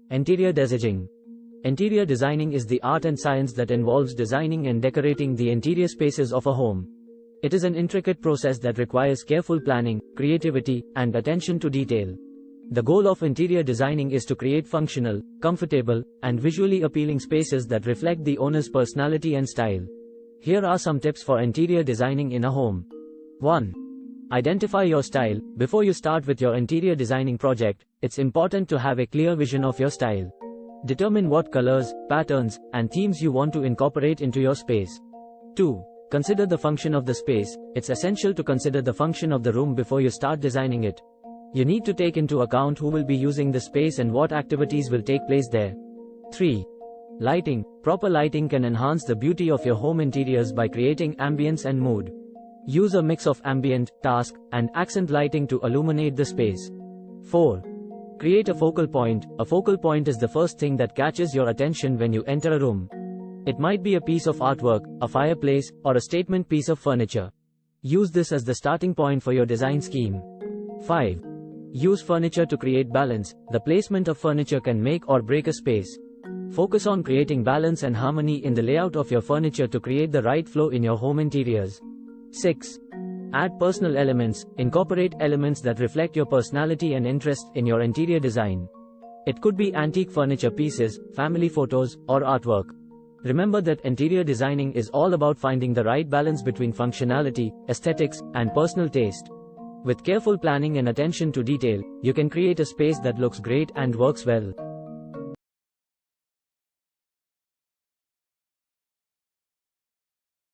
Interior designing. Interior designing is the art and science that involves designing and decorating the interior spaces of a home. It is an intricate process that requires careful planning, creativity, and attention to detail. The goal of interior designing is to create functional, comfortable, and visually appealing spaces that reflect the owner's personality and style. Here are some tips for interior designing in a home. 1. Identify your style. Before you start with your interior designing project, it's important to have a clear vision of your style. Determine what colors, patterns, and themes you want to incorporate into your space. 2. Consider the function of the space. It's essential to consider the function of the room before you start designing it. You need to take into account who will be using the space and what activities will take place there. 3. Lighting. Proper lighting can enhance the beauty of your home interiors by creating ambience and mood. Use a mix of ambient, task, and accent lighting to illuminate the space. 4. Create a focal point. A focal point is the first thing that catches your attention when you enter a room. It might be a piece of artwork, a fireplace, or a statement piece of furniture. Use this as the starting point for your design scheme. 5. Use furniture to create balance. The placement of furniture can make or break a space. Focus on creating balance and harmony in the layout of your furniture to create the right flow in your home interiors. 6. Add personal elements. Incorporate elements that reflect your personality and interest in your interior design. It could be antique furniture pieces, family photos, or artwork. Remember that interior designing is all about finding the right balance between functionality, aesthetics, and personal taste. With careful planning and attention to detail, you can create a space that looks great and works well.